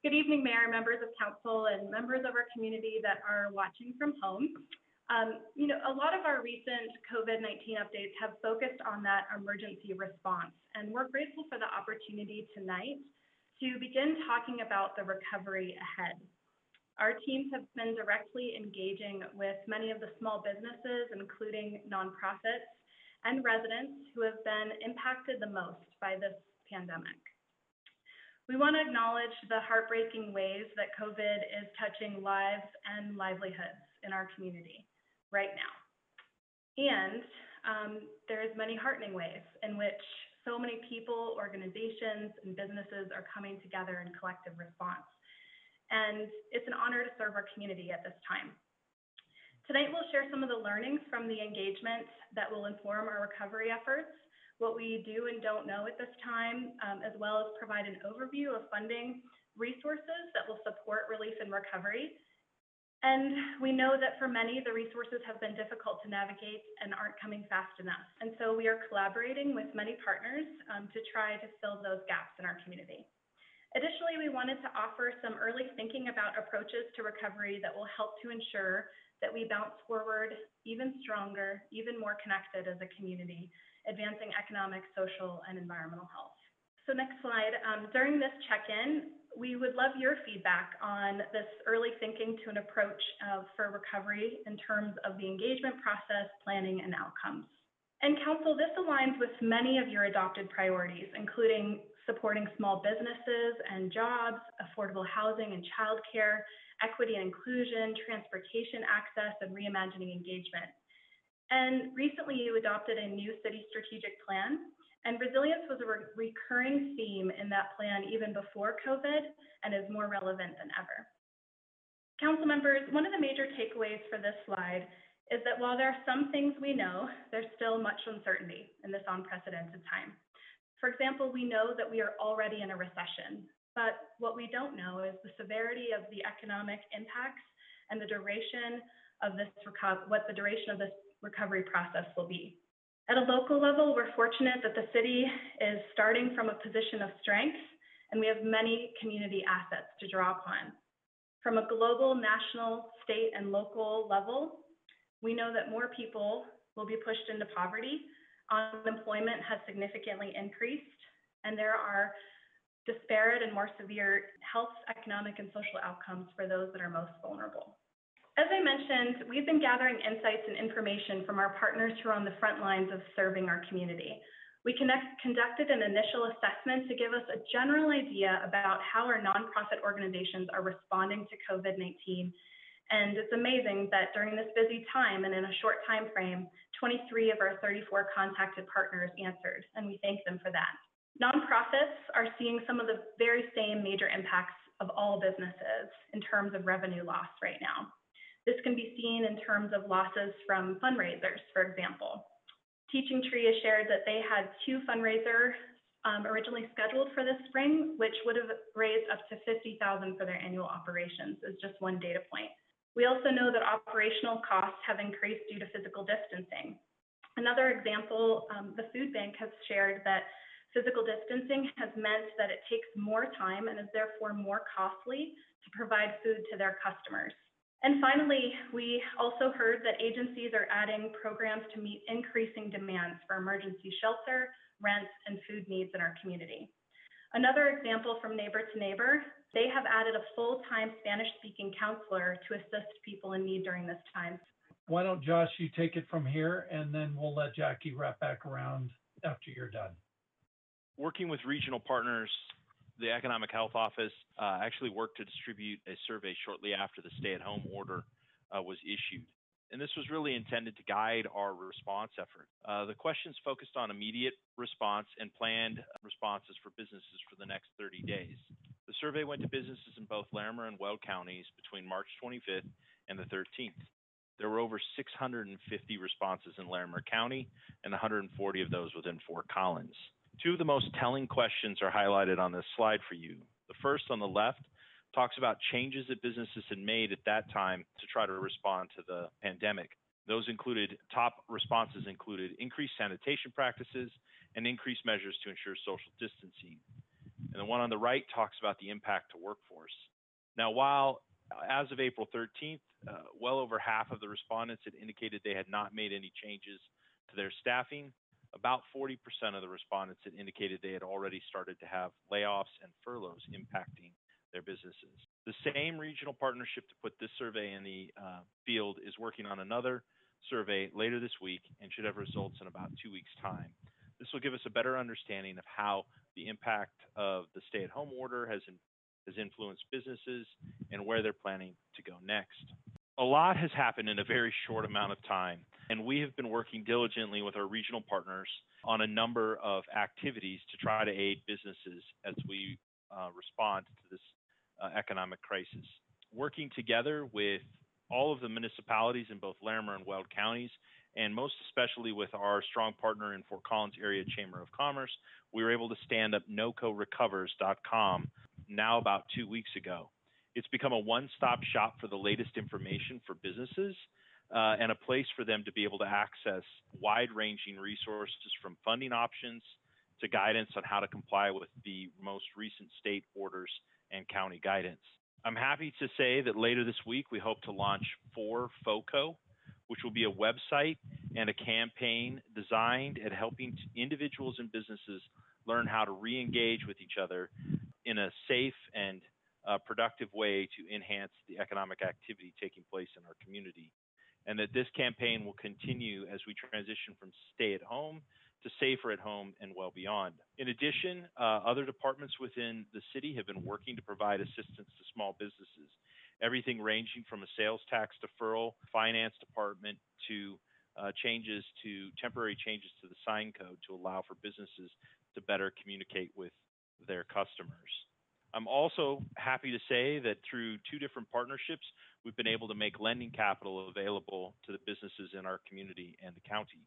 Good evening, Mayor, members of Council, and members of our community that are watching from home. A lot of our recent COVID-19 updates have focused on that emergency response, and we're grateful for the opportunity tonight to begin talking about the recovery ahead. Our teams have been directly engaging with many of the small businesses, including nonprofits and residents who have been impacted the most by this pandemic. We want to acknowledge the heartbreaking ways that COVID is touching lives and livelihoods in our community right now. And there's many heartening ways in which so many people, organizations, and businesses are coming together in collective response. And it's an honor to serve our community at this time. Tonight, we'll share some of the learnings from the engagement that will inform our recovery efforts, what we do and don't know at this time, as well as provide an overview of funding resources that will support relief and recovery. And we know that for many, the resources have been difficult to navigate and aren't coming fast enough. And so we are collaborating with many partners to try to fill those gaps in our community. Additionally, we wanted to offer some early thinking about approaches to recovery that will help to ensure that we bounce forward even stronger, even more connected as a community, advancing economic, social, and environmental health. So next slide. During this check-in, we would love your feedback on this early thinking to an approach for recovery in terms of the engagement process, planning, and outcomes. And Council, this aligns with many of your adopted priorities, including supporting small businesses and jobs, affordable housing and childcare, equity and inclusion, transportation access, and reimagining engagement. And recently you adopted a new city strategic plan, and resilience was a recurring theme in that plan even before COVID and is more relevant than ever. Council members, one of the major takeaways for this slide is that while there are some things we know, there's still much uncertainty in this unprecedented time. For example, we know that we are already in a recession, but what we don't know is the severity of the economic impacts and the duration of this recovery process will be. At a local level, we're fortunate that the city is starting from a position of strength, and we have many community assets to draw upon. From a global, national, state, and local level, we know that more people will be pushed into poverty. Unemployment has significantly increased, and there are disparate and more severe health, economic, and social outcomes for those that are most vulnerable. As I mentioned, we've been gathering insights and information from our partners who are on the front lines of serving our community. We conducted an initial assessment to give us a general idea about how our nonprofit organizations are responding to COVID-19. And it's amazing that during this busy time and in a short time frame, 23 of our 34 contacted partners answered, and we thank them for that. Nonprofits are seeing some of the very same major impacts of all businesses in terms of revenue loss right now. This can be seen in terms of losses from fundraisers, for example. Teaching Tree has shared that they had 2 fundraisers originally scheduled for this spring, which would have raised up to $50,000 for their annual operations, as just one data point. We also know that operational costs have increased due to physical distancing. Another example, the food bank has shared that physical distancing has meant that it takes more time and is therefore more costly to provide food to their customers. And finally, we also heard that agencies are adding programs to meet increasing demands for emergency shelter, rent, and food needs in our community. Another example from Neighbor to Neighbor, they have added a full-time Spanish-speaking counselor to assist people in need during this time. Why don't, Josh, you take it from here, and then we'll let Jackie wrap back around after you're done. Working with regional partners, the Economic Health Office actually worked to distribute a survey shortly after the stay-at-home order was issued. And this was really intended to guide our response effort. The questions focused on immediate response and planned responses for businesses for the next 30 days. The survey went to businesses in both Larimer and Weld counties between March 25th and the 13th. There were over 650 responses in Larimer County and 140 of those within Fort Collins. 2 of the most telling questions are highlighted on this slide for you. The first on the left talks about changes that businesses had made at that time to try to respond to the pandemic. Top responses included increased sanitation practices and increased measures to ensure social distancing. and the one on the right talks about the impact to workforce. Now, while as of April 13th, well over half of the respondents had indicated they had not made any changes to their staffing, about 40% of the respondents had indicated they had already started to have layoffs and furloughs impacting their businesses. The same regional partnership to put this survey in the field is working on another survey later this week and should have results in about 2 weeks' time. This will give us a better understanding of how the impact of the stay-at-home order has influenced businesses and where they're planning to go next. A lot has happened in a very short amount of time, and we have been working diligently with our regional partners on a number of activities to try to aid businesses as we respond to this economic crisis. Working together with all of the municipalities in both Larimer and Weld counties, and most especially with our strong partner in Fort Collins Area Chamber of Commerce, we were able to stand up nocorecovers.com now about 2 weeks ago. It's become a one-stop shop for the latest information for businesses and a place for them to be able to access wide-ranging resources from funding options to guidance on how to comply with the most recent state orders and county guidance. I'm happy to say that later this week, we hope to launch FOCO, which will be a website and a campaign designed at helping individuals and businesses learn how to re-engage with each other in a safe and productive way to enhance the economic activity taking place in our community. And that this campaign will continue as we transition from stay at home to safer at home and well beyond. In addition, other departments within the city have been working to provide assistance to small businesses, everything ranging from a sales tax deferral, finance department, to temporary changes to the sign code to allow for businesses to better communicate with their customers. I'm also happy to say that through 2 different partnerships, we've been able to make lending capital available to the businesses in our community and the county.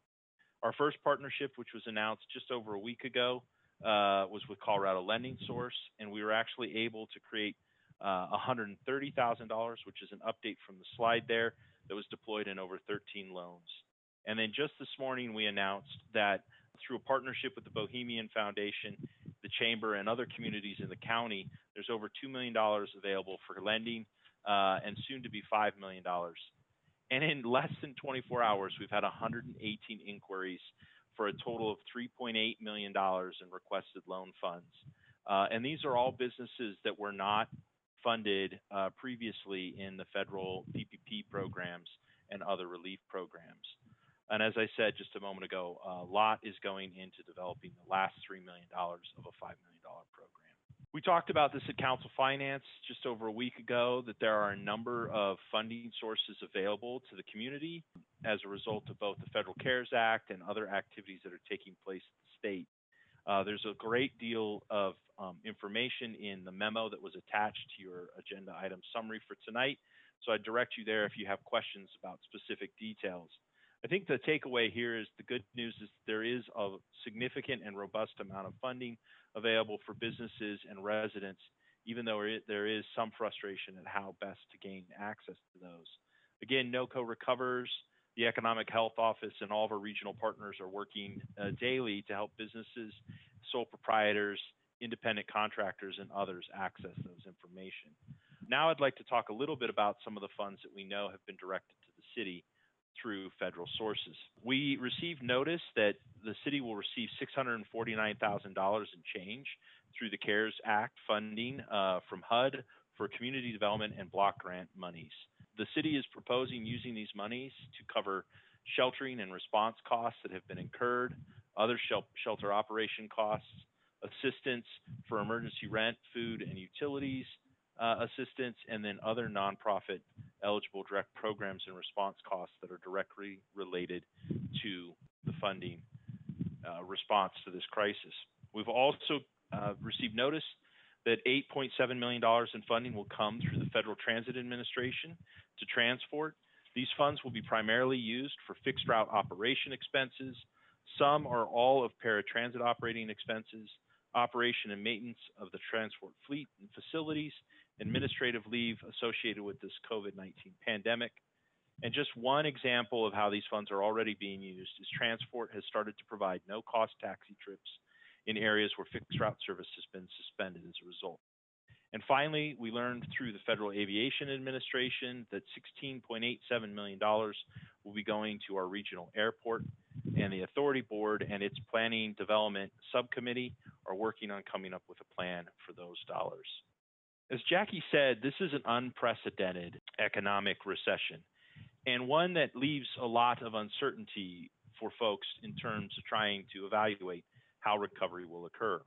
Our first partnership, which was announced just over a week ago, was with Colorado Lending Source, and we were actually able to create $130,000, which is an update from the slide there, that was deployed in over 13 loans. And then just this morning, we announced that through a partnership with the Bohemian Foundation, the Chamber, and other communities in the county, there's over $2 million available for lending and soon to be $5 million. And in less than 24 hours, we've had 118 inquiries for a total of $3.8 million in requested loan funds. And these are all businesses that were not funded previously in the federal PPP programs and other relief programs. And as I said just a moment ago, a lot is going into developing the last $3 million of a $5 million program. We talked about this at Council Finance just over a week ago, that there are a number of funding sources available to the community as a result of both the Federal CARES Act and other activities that are taking place at the state. There's a great deal of information in the memo that was attached to your agenda item summary for tonight. So I direct you there if you have questions about specific details. I think the takeaway here is the good news is there is a significant and robust amount of funding available for businesses and residents, even though there is some frustration at how best to gain access to those. Again, NOCO Recovers, the Economic Health Office, and all of our regional partners are working daily to help businesses, sole proprietors, independent contractors, and others access those information. Now I'd like to talk a little bit about some of the funds that we know have been directed to the city through federal sources. We received notice that the city will receive $649,000 in change through the CARES Act funding from HUD for community development and block grant monies. The city is proposing using these monies to cover sheltering and response costs that have been incurred, other shelter operation costs, assistance for emergency rent, food, and utilities assistance, and then other nonprofit eligible direct programs and response costs that are directly related to the funding response to this crisis. We've also received notice that $8.7 million in funding will come through the Federal Transit Administration to transport. These funds will be primarily used for fixed route operation expenses. Some or all of paratransit operating expenses, operation and maintenance of the transport fleet and facilities, administrative leave associated with this COVID-19 pandemic. And just one example of how these funds are already being used is Transport has started to provide no-cost taxi trips in areas where fixed route service has been suspended as a result. And finally, we learned through the Federal Aviation Administration that $16.87 million will be going to our regional airport, and the Authority Board and its Planning Development Subcommittee are working on coming up with a plan for those dollars. As Jackie said, this is an unprecedented economic recession, and one that leaves a lot of uncertainty for folks in terms of trying to evaluate how recovery will occur.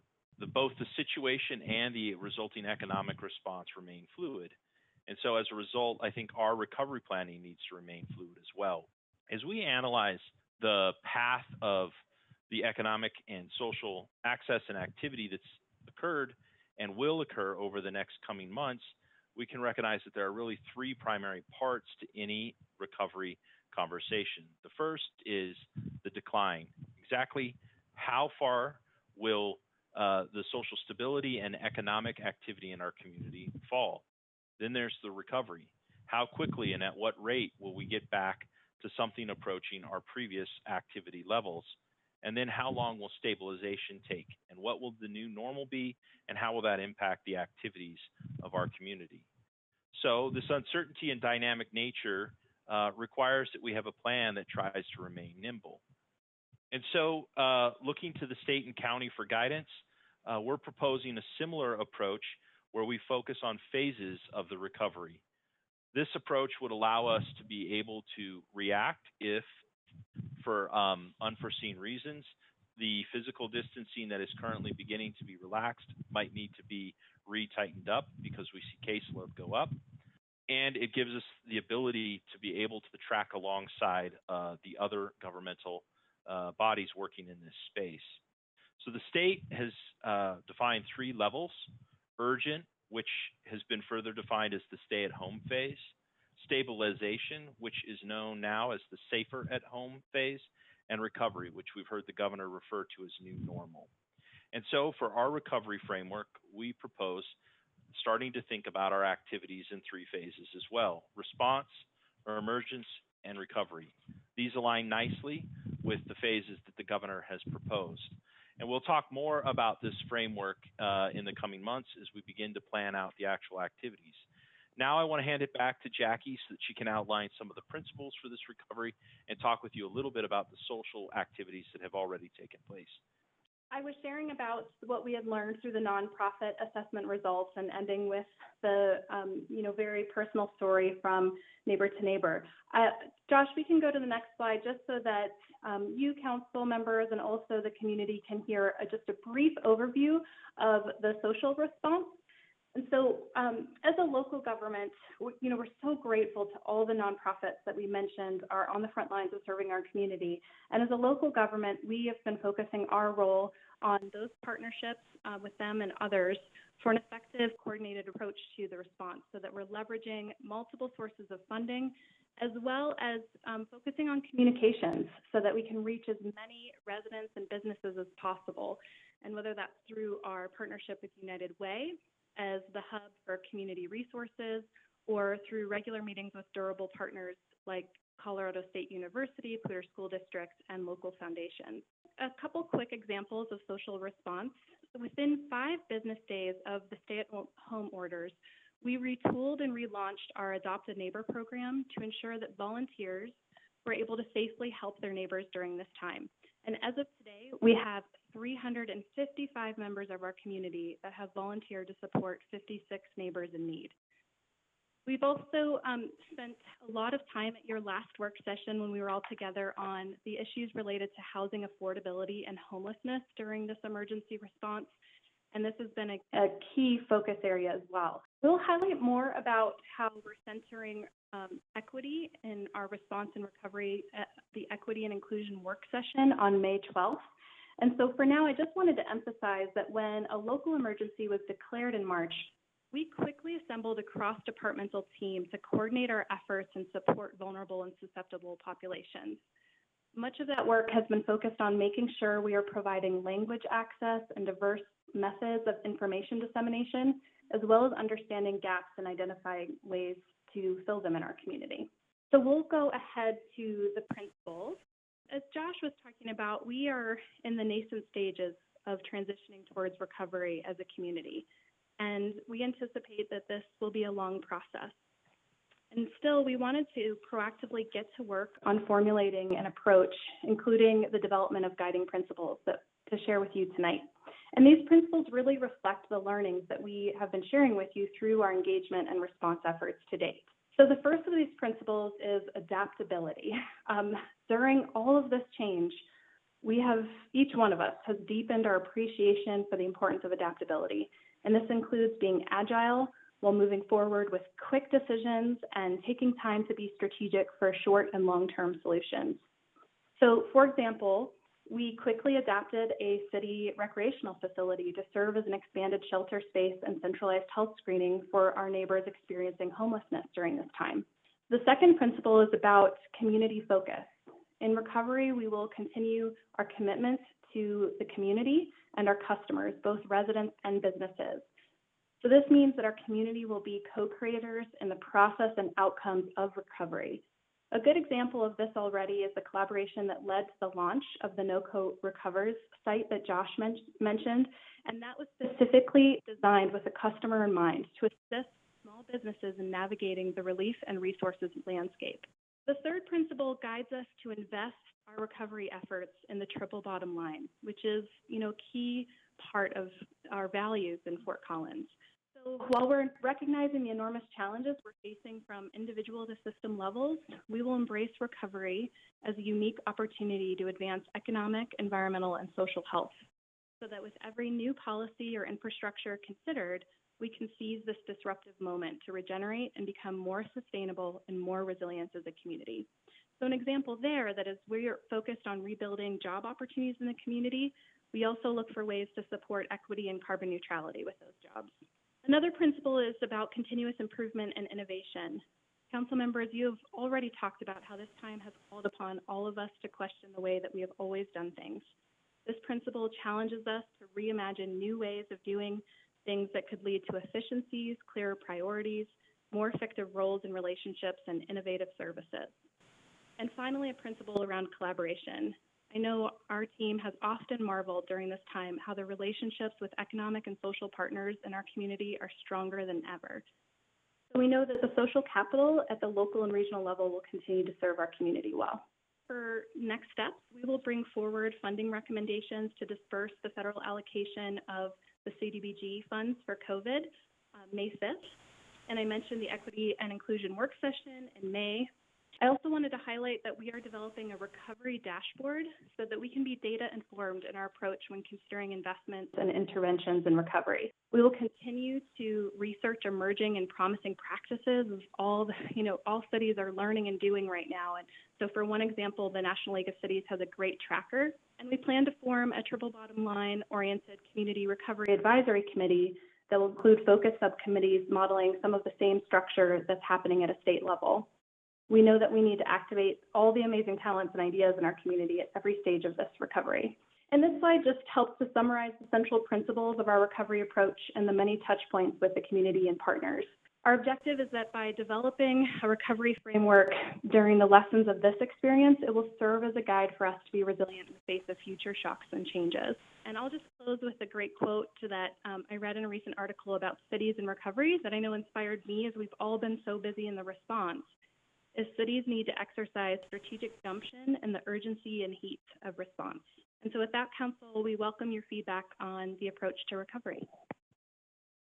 Both the situation and the resulting economic response remain fluid. And so as a result, I think our recovery planning needs to remain fluid as well. As we analyze the path of the economic and social access and activity that's occurred and will occur over the next coming months, we can recognize that there are really three primary parts to any recovery conversation. The first is the decline. Exactly how far will the social stability and economic activity in our community fall? Then there's the recovery. How quickly and at what rate will we get back to something approaching our previous activity levels? And then how long will stabilization take? And what will the new normal be? And how will that impact the activities of our community? So this uncertainty and dynamic nature requires that we have a plan that tries to remain nimble. And so looking to the state and county for guidance, we're proposing a similar approach where we focus on phases of the recovery. This approach would allow us to be able to react if, for unforeseen reasons, the physical distancing that is currently beginning to be relaxed might need to be retightened up because we see caseload go up. And it gives us the ability to be able to track alongside the other governmental bodies working in this space. So the state has defined three levels: urgent, which has been further defined as the stay-at-home phase; stabilization, which is known now as the safer-at-home phase; and recovery, which we've heard the governor refer to as new normal. And so for our recovery framework, we propose starting to think about our activities in three phases as well: response, or emergence, and recovery. These align nicely with the phases that the governor has proposed. And we'll talk more about this framework in the coming months as we begin to plan out the actual activities. Now I want to hand it back to Jackie so that she can outline some of the principles for this recovery and talk with you a little bit about the social activities that have already taken place. I was sharing about what we had learned through the nonprofit assessment results and ending with the very personal story from neighbor to neighbor. Josh, we can go to the next slide just so that you council members and also the community can hear just a brief overview of the social response. And so as a local government, we're so grateful to all the nonprofits that we mentioned are on the front lines of serving our community. And as a local government, we have been focusing our role on those partnerships with them and others for an effective coordinated approach to the response so that we're leveraging multiple sources of funding as well as focusing on communications so that we can reach as many residents and businesses as possible. And whether that's through our partnership with United Way as the hub for community resources, or through regular meetings with durable partners like Colorado State University, Poudre School District, and local foundations. A couple quick examples of social response. Within 5 business days of the stay-at-home orders, we retooled and relaunched our Adopt a Neighbor program to ensure that volunteers were able to safely help their neighbors during this time. And as of today, we have 355 members of our community that have volunteered to support 56 neighbors in need. We've also spent a lot of time at your last work session when we were all together on the issues related to housing affordability and homelessness during this emergency response. And this has been a key focus area as well. We'll highlight more about how we're centering equity in our response and recovery at the Equity and Inclusion work session on May 12th. And so for now, I just wanted to emphasize that when a local emergency was declared in March, we quickly assembled a cross-departmental team to coordinate our efforts and support vulnerable and susceptible populations. Much of that work has been focused on making sure we are providing language access and diverse methods of information dissemination, as well as understanding gaps and identifying ways to fill them in our community. So we'll go ahead to the principles. As Josh was talking about, we are in the nascent stages of transitioning towards recovery as a community. And we anticipate that this will be a long process. And still, we wanted to proactively get to work on formulating an approach, including the development of guiding principles to share with you tonight. And these principles really reflect the learnings that we have been sharing with you through our engagement and response efforts to date. So the first of these principles is adaptability. During all of this change, each one of us has deepened our appreciation for the importance of adaptability. And this includes being agile while moving forward with quick decisions and taking time to be strategic for short and long-term solutions. So, for example, we quickly adapted a city recreational facility to serve as an expanded shelter space and centralized health screening for our neighbors experiencing homelessness during this time. The second principle is about community focus. In recovery, we will continue our commitment to the community and our customers, both residents and businesses. So this means that our community will be co-creators in the process and outcomes of recovery. A good example of this already is the collaboration that led to the launch of the NoCo Recovers site that Josh mentioned, and that was specifically designed with the customer in mind to assist small businesses in navigating the relief and resources landscape. The third principle guides us to invest our recovery efforts in the triple bottom line, which is, a key part of our values in Fort Collins. So while we're recognizing the enormous challenges we're facing from individual to system levels, we will embrace recovery as a unique opportunity to advance economic, environmental, and social health, so that with every new policy or infrastructure considered, we can seize this disruptive moment to regenerate and become more sustainable and more resilient as a community. So an example there that is we're focused on rebuilding job opportunities in the community, we also look for ways to support equity and carbon neutrality with those jobs. Another principle is about continuous improvement and innovation. Council members, you have already talked about how this time has called upon all of us to question the way that we have always done things. This principle challenges us to reimagine new ways of doing things that could lead to efficiencies, clearer priorities, more effective roles and relationships, and innovative services. And finally, a principle around collaboration. I know our team has often marveled during this time how the relationships with economic and social partners in our community are stronger than ever. So we know that the social capital at the local and regional level will continue to serve our community well. For next steps, we will bring forward funding recommendations to disperse the federal allocation of the CDBG funds for COVID May 5th. And I mentioned the equity and inclusion work session in May. I also wanted to highlight that we are developing a recovery dashboard so that we can be data informed in our approach when considering investments and interventions in recovery. We will continue to research emerging and promising practices of all cities are learning and doing right now. And so for one example, the National League of Cities has a great tracker, and we plan to form a triple bottom line oriented community recovery advisory committee that will include focus subcommittees modeling some of the same structure that's happening at a state level. We know that we need to activate all the amazing talents and ideas in our community at every stage of this recovery. And this slide just helps to summarize the central principles of our recovery approach and the many touch points with the community and partners. Our objective is that by developing a recovery framework during the lessons of this experience, it will serve as a guide for us to be resilient in the face of future shocks and changes. And I'll just close with a great quote that I read in a recent article about cities and recovery that I know inspired me as we've all been so busy in the response. Is cities need to exercise strategic gumption and the urgency and heat of response. And so with that, Council, we welcome your feedback on the approach to recovery.